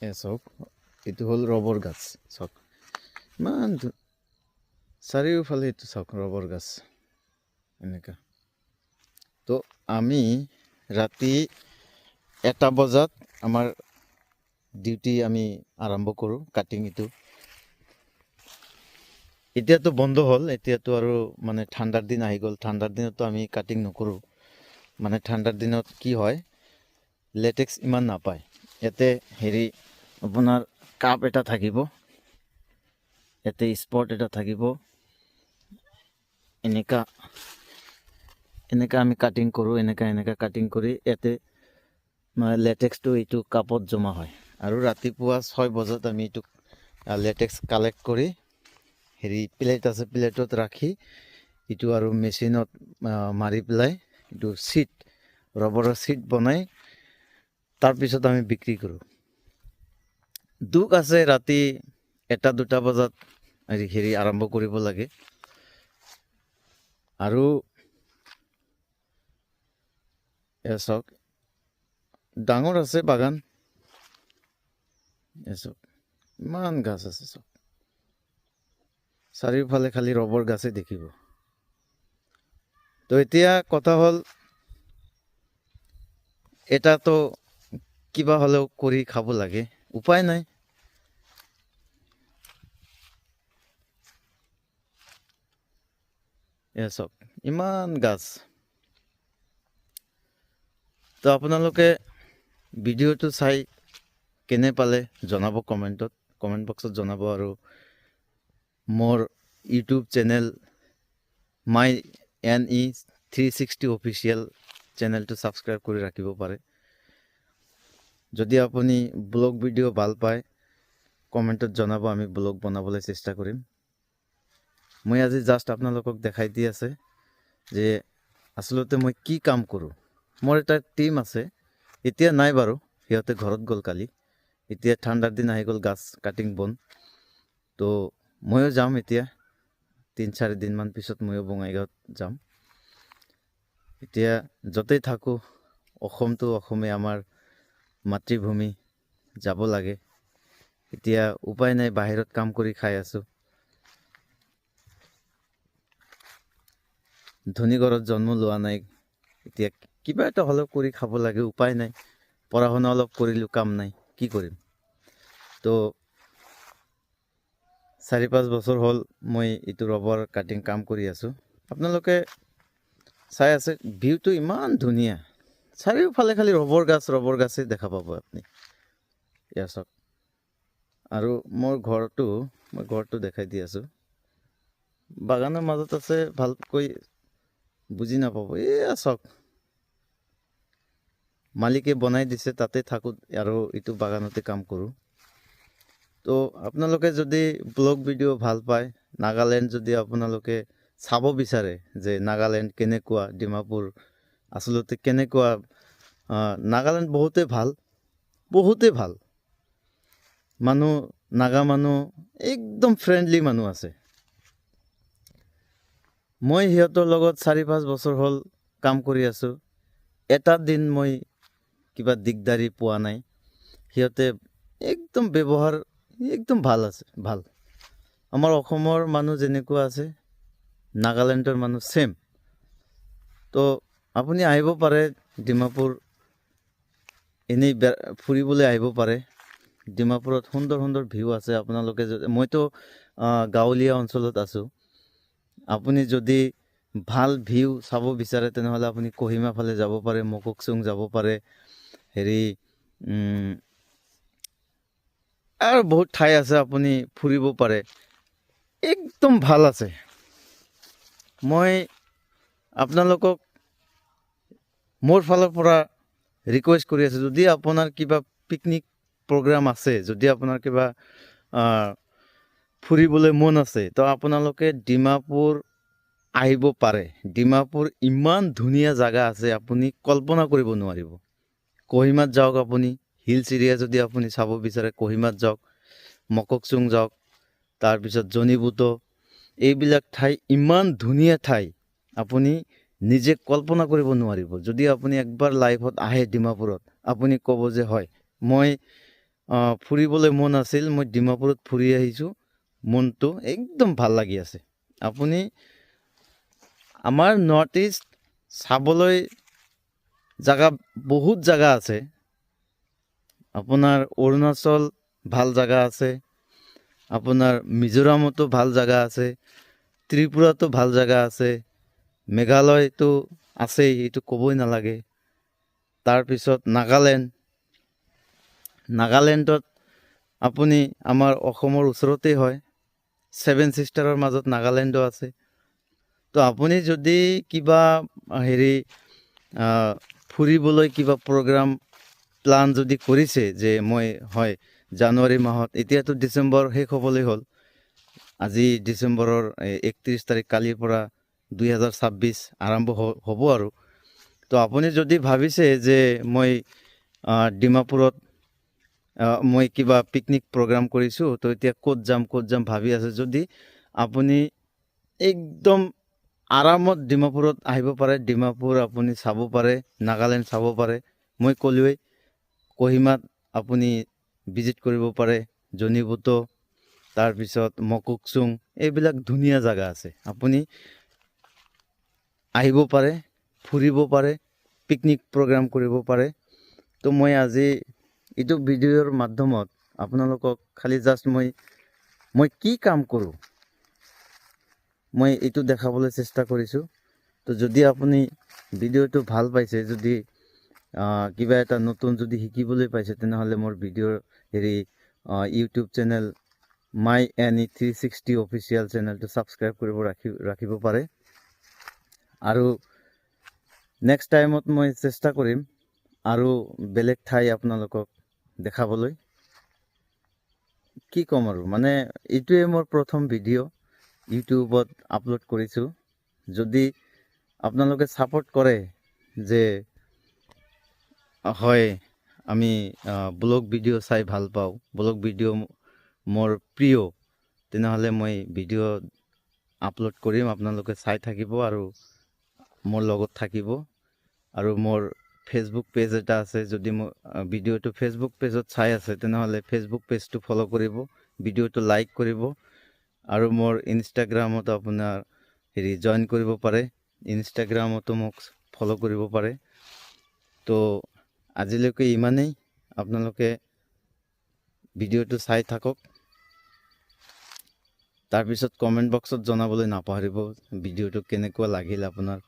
চাওক এইটো হ'ল ৰবৰ গাছ চাওক ইমান চাৰিওফালে এইটো চাওক ৰবৰ গাছ এনেকুৱা তো আমি ৰাতি 1টা বজাত আমাৰ ডিউটি আমি আৰম্ভ কৰোঁ কাটিং এইটো এতিয়াতো বন্ধ হ'ল এতিয়াতো আৰু মানে ঠাণ্ডাৰ দিন আহি গ'ল ঠাণ্ডাৰ দিনতো আমি কাটিং নকৰোঁ মানে ঠাণ্ডাৰ দিনত কি হয় লেটেক্স ইমান নাপায় ইয়াতে হেৰি আপোনাৰ কাপ এটা থাকিব ইয়াতে স্পট এটা থাকিব এনেকা আমি কাটিং কৰোঁ এনেকা কাটিং কৰি ইয়াতে মানে লেটেক্সটো এইটো কাপত জমা হয় আৰু ৰাতিপুৱা 6 বজাত আমি এইটো লেটেক্স কালেক্ট কৰি হেৰি প্লেট আছে প্লেটত ৰাখি এইটো আৰু মেচিনত মাৰি পেলাই এইটো চিট ৰবৰৰ চিট বনাই তাৰপিছত আমি বিক্ৰী কৰোঁ দুখ আছে ৰাতি 1-2টা বজাত হেৰি আৰম্ভ কৰিব লাগে আৰু চাওক ডাঙৰ আছে বাগান চাওক ইমান গাছ আছে চাওক চাৰিওফালে খালি ৰবৰ গাছে দেখিব তো এতিয়া কথা হ'ল এটাতো কিবা হ'লেও কৰি খাব লাগে উপায় নাই চাওক ইমান গাছ তো আপোনালোকে ভিডিঅ'টো চাই কেনে পালে জনাব কমেণ্ট বক্সত জনাব আৰু মোৰ ইউটিউব চেনেল মাই NE360 অফিচিয়েল চেনেলটো ছাবস্ক্ৰাইব কৰি ৰাখিব পাৰে যদি আপুনি ব্লগ ভিডিঅ' ভাল পায় কমেণ্টত জনাব আমি ব্লগ বনাবলৈ চেষ্টা কৰিম মই আজি জাষ্ট আপোনালোকক দেখাই দি আছে যে আচলতে মই কি কাম কৰোঁ মোৰ এটা টিম আছে এতিয়া নাই বাৰু সিহঁতে ঘৰত গ'ল কালি এতিয়া ঠাণ্ডাৰ দিন আহি গ'ল গাছ কাটিং বন তো ময়ো যাম এতিয়া 3-4 দিনমান পিছত ময়ো বঙাইগাঁৱত যাম এতিয়া য'তেই থাকোঁ অসমটো অসমে আমাৰ মাতৃভূমি যাব লাগে এতিয়া উপায় নাই বাহিৰত কাম কৰি খাই আছোঁ ধনী ঘৰত জন্ম লোৱা নাই এতিয়া কিবা এটা হ'লেও কৰি খাব লাগে উপায় নাই পঢ়া শুনা অলপ কৰিলোঁ কাম নাই কি কৰিম তো 4-5 বছৰ হ'ল মই এইটো ৰবৰ কাটিং কাম কৰি আছোঁ আপোনালোকে চাই আছে ভিউটো ইমান ধুনীয়া চাৰিওফালে খালি ৰবৰ গাছেই দেখা পাব আপুনি ইয়াৰ চাওক আৰু মই ঘৰটো দেখাই দি আছোঁ বাগানৰ মাজত আছে ভালকৈ বুজি নাপাব এয়া চাওক মালিকে বনাই দিছে তাতে থাকোঁ আৰু এইটো বাগানতে কাম কৰোঁ তো আপোনালোকে যদি ব্লগ ভিডিঅ' ভাল পায় নাগালেণ্ড যদি আপোনালোকে চাব বিচাৰে যে নাগালেণ্ড কেনেকুৱা ডিমাপুৰ আচলতে কেনেকুৱা নাগালেণ্ড বহুতেই ভাল মানুহ নাগা মানুহ একদম ফ্ৰেণ্ডলি মানুহ আছে মই সিহঁতৰ লগত 4-5 বছৰ হ'ল কাম কৰি আছোঁ এটা দিন মই কিবা দিগদাৰি পোৱা নাই সিহঁতে একদম ব্যৱহাৰ একদম ভাল আছে ভাল আমাৰ অসমৰ মানুহ যেনেকুৱা আছে নাগালেণ্ডৰ মানুহ সেম তো আপুনি আহিব পাৰে ডিমাপুৰ এনেই ফুৰিবলৈ আহিব পাৰে ডিমাপুৰত সুন্দৰ ভিউ আছে আপোনালোকে মইতো গাঁৱলীয়া অঞ্চলত আছোঁ আপুনি যদি ভাল ভিউ চাব বিচাৰে তেনেহ'লে আপুনি কহিমা ফালে যাব পাৰে মককচুং যাব পাৰে হেৰি আৰু বহুত ঠাই আছে আপুনি ফুৰিব পাৰে একদম ভাল আছে মই আপোনালোকক মোৰ ফালৰ পৰা ৰিকুৱেষ্ট কৰি আছোঁ যদি আপোনাৰ কিবা পিকনিক প্ৰগ্ৰাম আছে যদি আপোনাৰ কিবা ফুৰিবলৈ মন আছে তো আপোনালোকে ডিমাপুৰ আহিব পাৰে ডিমাপুৰ ইমান ধুনীয়া জাগা আছে আপুনি কল্পনা কৰিব নোৱাৰিব কহিমাত যাওক আপুনি হিলছ এৰিয়া যদি আপুনি চাব বিচাৰে কহিমাত যাওক মককচুং যাওক তাৰপিছত জনিবুটো এইবিলাক ঠাই ইমান ধুনীয়া ঠাই আপুনি নিজে কল্পনা কৰিব নোৱাৰিব যদি আপুনি একবাৰ লাইফত আহে ডিমাপুৰত আপুনি ক'ব যে হয় মই ফুৰিবলৈ মন আছিল, মই ডিমাপুৰত ফুৰি আহিছোঁ, মনটো একদম ভাল লাগি আছে। আপুনি আমাৰ নৰ্থ ইষ্ট চাবলৈ জাগা বহুত জাগা আছে। আপোনাৰ অৰুণাচল ভাল জাগা আছে, আপোনাৰ মিজোৰামতো ভাল জাগা আছে, ত্ৰিপুৰাতো ভাল জাগা আছে, মেঘালয়তো আছেই, এইটো ক'বই নালাগে। তাৰপিছত নাগালেণ্ডত আপুনি আমাৰ অসমৰ ওচৰতেই হয়, 7 ছিষ্টাৰৰ মাজত নাগালেণ্ডো আছে। তো আপুনি যদি কিবা ফুৰিবলৈ কিবা প্ৰগ্ৰাম প্লান যদি কৰিছে যে মই হয় জানুৱাৰী মাহত, এতিয়াতো ডিচেম্বৰ শেষ হ'বলৈ হ'ল, আজি ডিচেম্বৰৰ 31 তাৰিখ, কালিৰ পৰা 2026 আৰম্ভ হ'ব আৰু। তো আপুনি যদি ভাবিছে যে মই ডিমাপুৰত মই কিবা পিকনিক প্ৰগ্ৰাম কৰিছোঁ, তো এতিয়া ক'ত যাম ভাবি আছে, যদি আপুনি একদম আৰামত ডিমাপুৰত আহিব পাৰে, ডিমাপুৰ আপুনি চাব পাৰে, নাগালেণ্ড চাব পাৰে। মই ক'লোৱেই কহিমাত আপুনি ভিজিট কৰিব পাৰে, জনিবুটো, তাৰপিছত মকুকচুং, এইবিলাক ধুনীয়া জাগা আছে। আপুনি আহিব পাৰে, ফুৰিব পাৰে, পিকনিক প্ৰগ্ৰাম কৰিব পাৰে। তো মই আজি এইটো ভিডিঅ'ৰ মাধ্যমত আপোনালোকক খালি জাষ্ট মই কি কাম কৰোঁ মই এইটো দেখাবলৈ চেষ্টা কৰিছোঁ। তো যদি আপুনি ভিডিঅ'টো ভাল পাইছে, যদি কিবা এটা নতুন যদি শিকিবলৈ পাইছে, তেনেহ'লে মোৰ ভিডিঅ'ৰ ইউটিউব চেনেল মাই NE360 অফিচিয়েল চেনেলটো ছাবস্ক্ৰাইব কৰিব ৰাখিব পাৰে। আৰু নেক্সট টাইমত মই চেষ্টা কৰিম আৰু বেলেগ ঠাই আপোনালোকক দেখাবলৈ। কি ক'ম আৰু, মানে এইটোৱে মোৰ প্ৰথম ভিডিঅ' ইউটিউবত আপলোড কৰিছোঁ। যদি আপোনালোকে ছাপোৰ্ট কৰে যে হয় আমি ব্লগ ভিডিঅ' চাই ভাল পাওঁ, ব্লগ ভিডিঅ' মোৰ প্ৰিয়, তেনেহ'লে মই ভিডিঅ' আপলোড কৰিম, আপোনালোকে চাই থাকিব আৰু মোৰ লগত থাকিব। আৰু মোৰ ফেচবুক পেজ এটা আছে, যদি মই ভিডিঅ'টো ফেচবুক পেজত চাই আছে, তেনেহ'লে ফেচবুক পেজটো ফ'ল' কৰিব, ভিডিঅ'টো লাইক কৰিব। আৰু মোৰ ইনষ্টাগ্ৰামতো আপোনাৰ জইন কৰিব পাৰে, ইনষ্টাগ্ৰামতো মোক ফ'ল' কৰিব পাৰে। তো আজিলৈকে ইমানেই, আপোনালোকে ভিডিঅ'টো চাই থাকক, তাৰপিছত কমেণ্ট বক্সত জনাবলৈ নাপাহৰিব ভিডিঅ'টো কেনেকুৱা লাগিল আপোনাৰ।